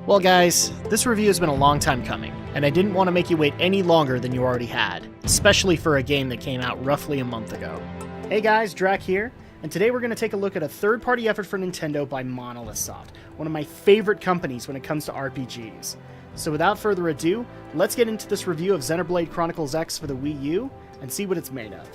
Well guys, this review has been a long time coming, and I didn't want to make you wait any longer than you already had, especially for a game that came out roughly a month ago. Hey guys, Drak here, and today we're going to take a look at a third-party effort for Nintendo by Monolith Soft, one of my favorite companies when it comes to RPGs. So without further ado, let's get into this review of Xenoblade Chronicles X for the Wii U, and see what it's made of.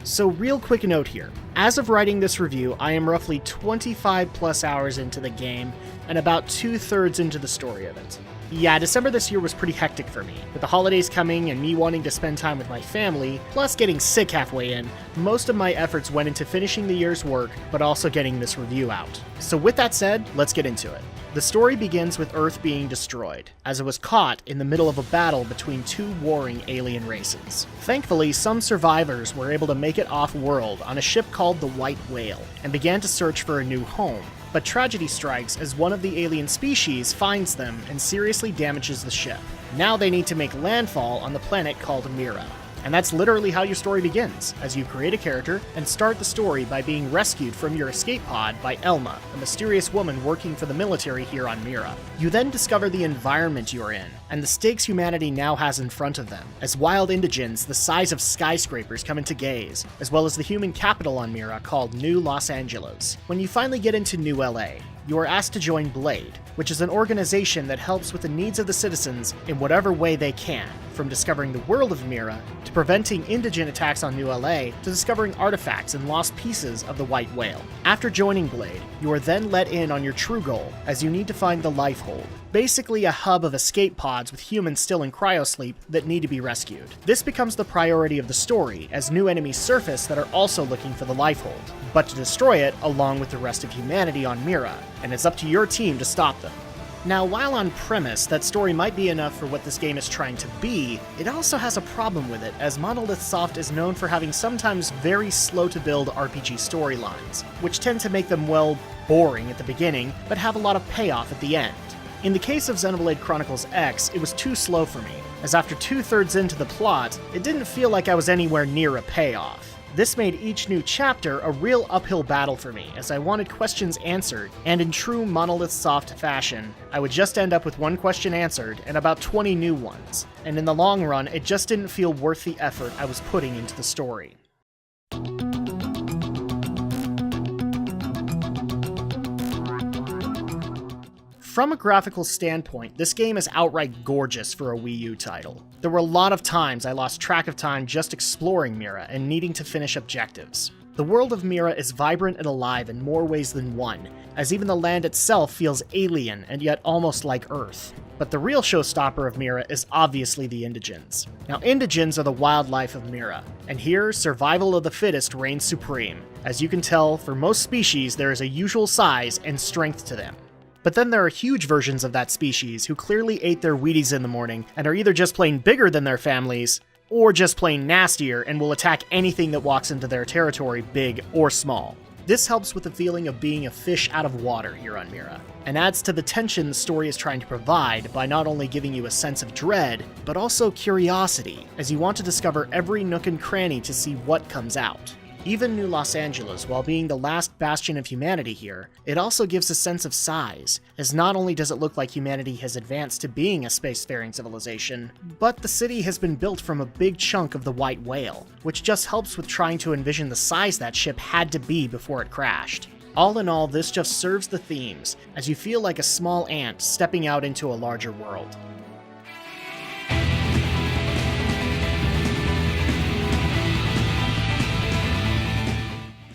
So real quick note here, as of writing this review, I am roughly 25 plus hours into the game, and about 2/3 into the story of it. Yeah, December this year was pretty hectic for me. With the holidays coming and me wanting to spend time with my family, plus getting sick halfway in, most of my efforts went into finishing the year's work, but also getting this review out. So with that said, let's get into it. The story begins with Earth being destroyed, as it was caught in the middle of a battle between two warring alien races. Thankfully, some survivors were able to make it off-world on a ship called the White Whale, and began to search for a new home. But tragedy strikes as one of the alien species finds them and seriously damages the ship. Now they need to make landfall on the planet called Mira. And that's literally how your story begins, as you create a character and start the story by being rescued from your escape pod by Elma, a mysterious woman working for the military here on Mira. You then discover the environment you're in, and the stakes humanity now has in front of them, as wild indigens the size of skyscrapers come into gaze, as well as the human capital on Mira called New Los Angeles. When you finally get into New LA, you are asked to join Blade, which is an organization that helps with the needs of the citizens in whatever way they can, from discovering the world of Mira, to preventing indigent attacks on New LA, to discovering artifacts and lost pieces of the White Whale. After joining Blade, you are then let in on your true goal, as you need to find the Lifehold, basically a hub of escape pods with humans still in cryosleep that need to be rescued. This becomes the priority of the story, as new enemies surface that are also looking for the Lifehold, but to destroy it along with the rest of humanity on Mira, and it's up to your team to stop them. Now, while on premise that story might be enough for what this game is trying to be, it also has a problem with it, as Monolith Soft is known for having sometimes very slow-to-build RPG storylines, which tend to make them, well, boring at the beginning, but have a lot of payoff at the end. In the case of Xenoblade Chronicles X, it was too slow for me, as after 2/3 into the plot, it didn't feel like I was anywhere near a payoff. This made each new chapter a real uphill battle for me, as I wanted questions answered, and in true Monolith Soft fashion, I would just end up with one question answered and about 20 new ones, and in the long run, it just didn't feel worth the effort I was putting into the story. From a graphical standpoint, this game is outright gorgeous for a Wii U title. There were a lot of times I lost track of time just exploring Mira and needing to finish objectives. The world of Mira is vibrant and alive in more ways than one, as even the land itself feels alien and yet almost like Earth. But the real showstopper of Mira is obviously the indigens. Now, indigens are the wildlife of Mira, and here, survival of the fittest reigns supreme. As you can tell, for most species there is a usual size and strength to them. But then there are huge versions of that species who clearly ate their Wheaties in the morning and are either just plain bigger than their families, or just plain nastier and will attack anything that walks into their territory, big or small. This helps with the feeling of being a fish out of water here on Mira, and adds to the tension the story is trying to provide by not only giving you a sense of dread, but also curiosity, as you want to discover every nook and cranny to see what comes out. Even New Los Angeles, while being the last bastion of humanity here, it also gives a sense of size, as not only does it look like humanity has advanced to being a spacefaring civilization, but the city has been built from a big chunk of the White Whale, which just helps with trying to envision the size that ship had to be before it crashed. All in all, this just serves the themes, as you feel like a small ant stepping out into a larger world.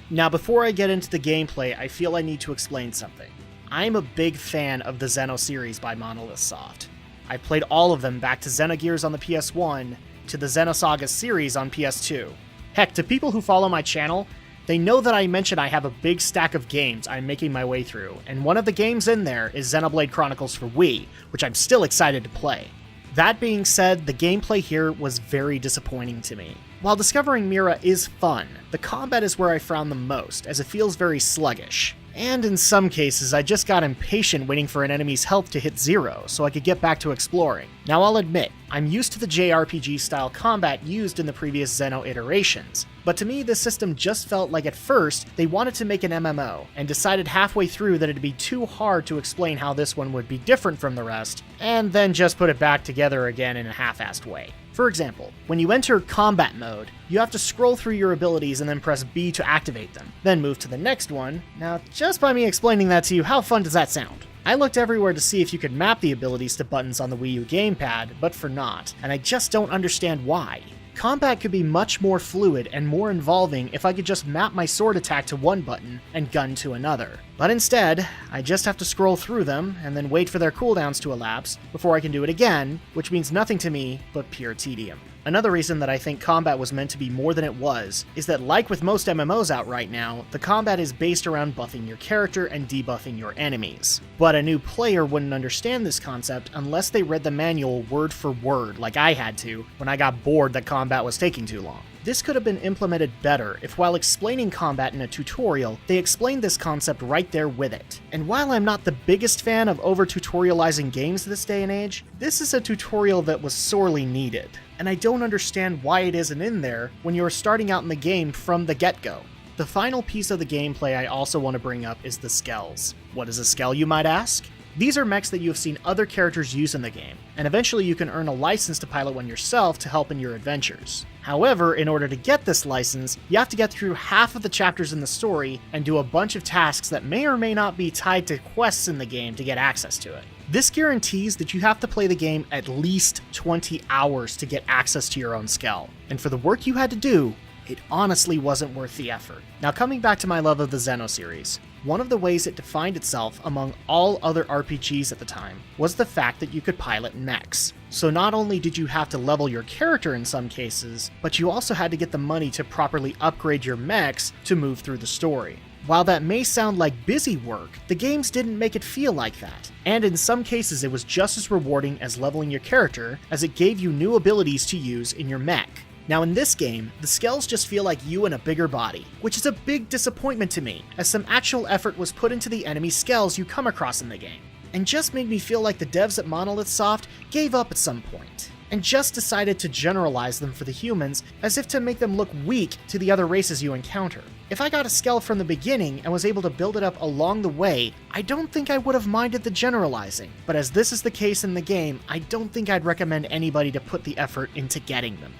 Now, before I get into the gameplay, I feel I need to explain something. I'm a big fan of the Xeno series by Monolith Soft. I've played all of them back to Xenogears on the PS1, to the Xenosaga series on PS2. Heck, to people who follow my channel, they know that I mention I have a big stack of games I'm making my way through, and one of the games in there is Xenoblade Chronicles for Wii, which I'm still excited to play. That being said, the gameplay here was very disappointing to me. While discovering Mira is fun, the combat is where I frown the most, as it feels very sluggish. And in some cases, I just got impatient waiting for an enemy's health to hit 0 so I could get back to exploring. Now I'll admit, I'm used to the JRPG style combat used in the previous Xeno iterations, but to me this system just felt like at first they wanted to make an MMO, and decided halfway through that it'd be too hard to explain how this one would be different from the rest, and then just put it back together again in a half-assed way. For example, when you enter combat mode, you have to scroll through your abilities and then press B to activate them, then move to the next one. Now, just by me explaining that to you, how fun does that sound? I looked everywhere to see if you could map the abilities to buttons on the Wii U gamepad, but for not, and I just don't understand why. Combat could be much more fluid and more involving if I could just map my sword attack to one button and gun to another. But instead, I just have to scroll through them and then wait for their cooldowns to elapse before I can do it again, which means nothing to me but pure tedium. Another reason that I think combat was meant to be more than it was is that, like with most MMOs out right now, the combat is based around buffing your character and debuffing your enemies. But a new player wouldn't understand this concept unless they read the manual word for word like I had to when I got bored that combat was taking too long. This could have been implemented better if, while explaining combat in a tutorial, they explained this concept right there with it. And while I'm not the biggest fan of over-tutorializing games this day and age, this is a tutorial that was sorely needed. And I don't understand why it isn't in there when you're starting out in the game from the get-go. The final piece of the gameplay I also want to bring up is the skells. What is a skell, you might ask? These are mechs that you have seen other characters use in the game, and eventually you can earn a license to pilot one yourself to help in your adventures. However, in order to get this license, you have to get through half of the chapters in the story and do a bunch of tasks that may or may not be tied to quests in the game to get access to it. This guarantees that you have to play the game at least 20 hours to get access to your own skell, and for the work you had to do, it honestly wasn't worth the effort. Now, coming back to my love of the Xeno series, one of the ways it defined itself among all other RPGs at the time was the fact that you could pilot mechs. So not only did you have to level your character in some cases, but you also had to get the money to properly upgrade your mechs to move through the story. While that may sound like busy work, the games didn't make it feel like that, and in some cases it was just as rewarding as leveling your character, as it gave you new abilities to use in your mech. Now in this game, the skells just feel like you in a bigger body, which is a big disappointment to me, as some actual effort was put into the enemy skells you come across in the game, and just made me feel like the devs at Monolith Soft gave up at some point, and just decided to generalize them for the humans as if to make them look weak to the other races you encounter. If I got a skell from the beginning and was able to build it up along the way, I don't think I would have minded the generalizing, but as this is the case in the game, I don't think I'd recommend anybody to put the effort into getting them.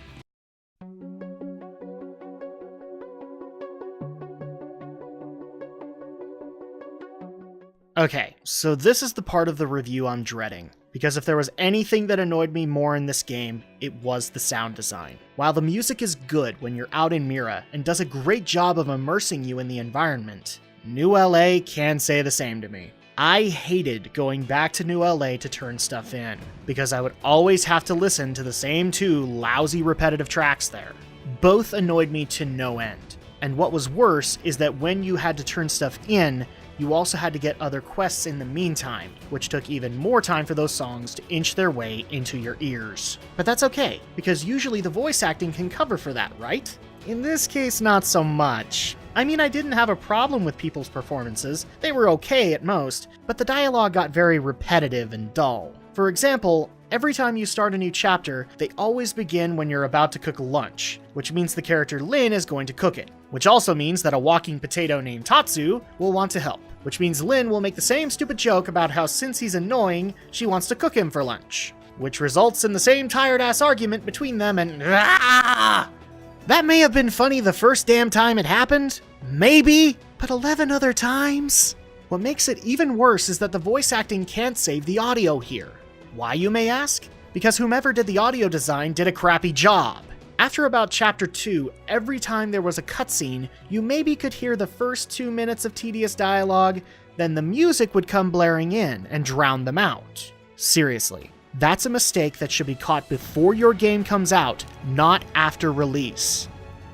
Okay, so this is the part of the review I'm dreading, because if there was anything that annoyed me more in this game, it was the sound design. While the music is good when you're out in Mira and does a great job of immersing you in the environment, New LA can say the same to me. I hated going back to New LA to turn stuff in, because I would always have to listen to the same two lousy repetitive tracks there. Both annoyed me to no end. And what was worse is that when you had to turn stuff in, you also had to get other quests in the meantime, which took even more time for those songs to inch their way into your ears. But that's okay, because usually the voice acting can cover for that, right? In this case, not so much. I mean, I didn't have a problem with people's performances, they were okay at most, but the dialogue got very repetitive and dull. For example, every time you start a new chapter, they always begin when you're about to cook lunch, which means the character Lin is going to cook it, which also means that a walking potato named Tatsu will want to help, which means Lin will make the same stupid joke about how since he's annoying, she wants to cook him for lunch, which results in the same tired-ass argument between them and That may have been funny the first damn time it happened, maybe, but 11 other times? What makes it even worse is that the voice acting can't save the audio here. Why, you may ask? Because whomever did the audio design did a crappy job. After about Chapter 2, every time there was a cutscene, you maybe could hear the first 2 minutes of tedious dialogue, then the music would come blaring in and drown them out. Seriously, that's a mistake that should be caught before your game comes out, not after release.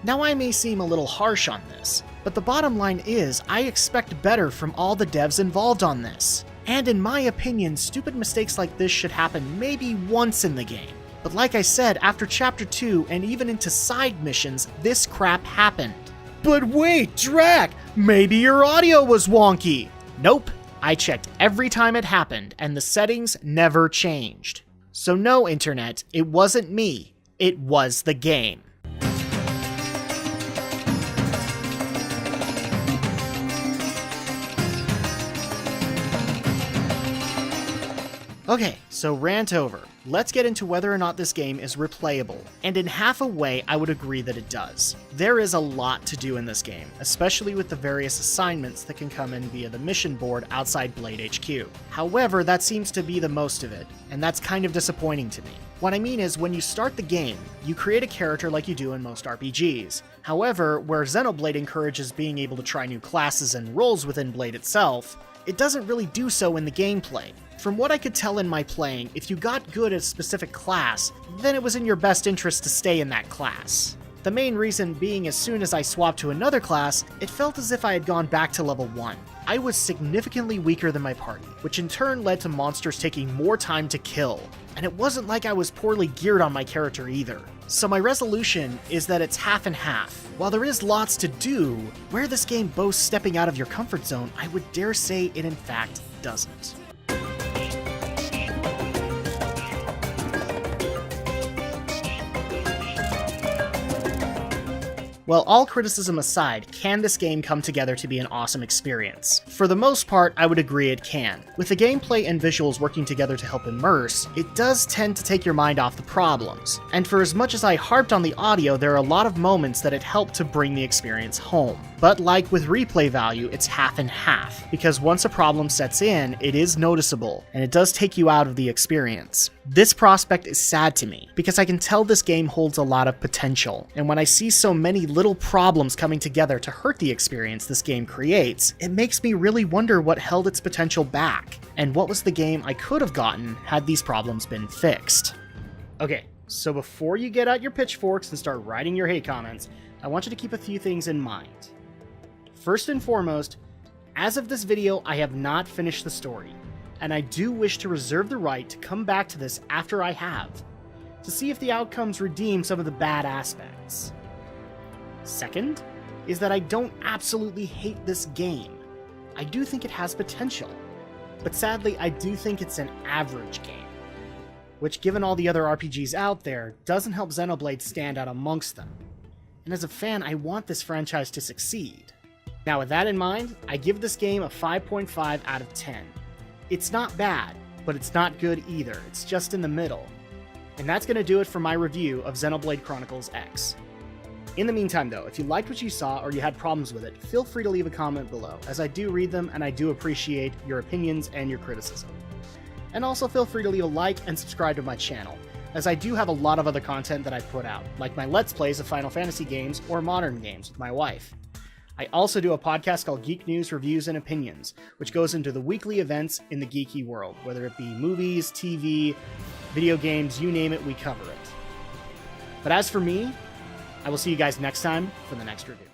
Now I may seem a little harsh on this, but the bottom line is I expect better from all the devs involved on this. And in my opinion, stupid mistakes like this should happen maybe once in the game. But like I said, after Chapter 2 and even into side missions, this crap happened. But wait, Drak! Maybe your audio was wonky. Nope, I checked every time it happened, and the settings never changed. So no, Internet, it wasn't me. It was the game. Okay, so rant over. Let's get into whether or not this game is replayable. And in half a way, I would agree that it does. There is a lot to do in this game, especially with the various assignments that can come in via the mission board outside Blade HQ. However, that seems to be the most of it, and that's kind of disappointing to me. What I mean is, when you start the game, you create a character like you do in most RPGs. However, where Xenoblade encourages being able to try new classes and roles within Blade itself, it doesn't really do so in the gameplay. From what I could tell in my playing, if you got good at a specific class, then it was in your best interest to stay in that class. The main reason being, as soon as I swapped to another class, it felt as if I had gone back to level 1. I was significantly weaker than my party, which in turn led to monsters taking more time to kill. And it wasn't like I was poorly geared on my character either. So my resolution is that it's half and half. While there is lots to do, where this game boasts stepping out of your comfort zone, I would dare say it in fact doesn't. Well, all criticism aside, can this game come together to be an awesome experience? For the most part, I would agree it can. With the gameplay and visuals working together to help immerse, it does tend to take your mind off the problems. And for as much as I harped on the audio, there are a lot of moments that it helped to bring the experience home. But like with replay value, it's half and half, because once a problem sets in, it is noticeable, and it does take you out of the experience. This prospect is sad to me, because I can tell this game holds a lot of potential, and when I see so many little problems coming together to hurt the experience this game creates, it makes me really wonder what held its potential back, and what was the game I could have gotten had these problems been fixed. Okay, so before you get out your pitchforks and start writing your hate comments, I want you to keep a few things in mind. First and foremost, as of this video, I have not finished the story, and I do wish to reserve the right to come back to this after I have, to see if the outcomes redeem some of the bad aspects. Second, is that I don't absolutely hate this game. I do think it has potential, but sadly I do think it's an average game, which given all the other RPGs out there, doesn't help Xenoblade stand out amongst them. And as a fan, I want this franchise to succeed. Now with that in mind, I give this game a 5.5 out of 10. It's not bad, but it's not good either, it's just in the middle. And that's going to do it for my review of Xenoblade Chronicles X. In the meantime though, if you liked what you saw or you had problems with it, feel free to leave a comment below, as I do read them and I do appreciate your opinions and your criticism. And also feel free to leave a like and subscribe to my channel, as I do have a lot of other content that I put out, like my Let's Plays of Final Fantasy games or modern games with my wife. I also do a podcast called Geek News, Reviews, and Opinions, which goes into the weekly events in the geeky world, whether it be movies, TV, video games, you name it, we cover it. But as for me, I will see you guys next time for the next review.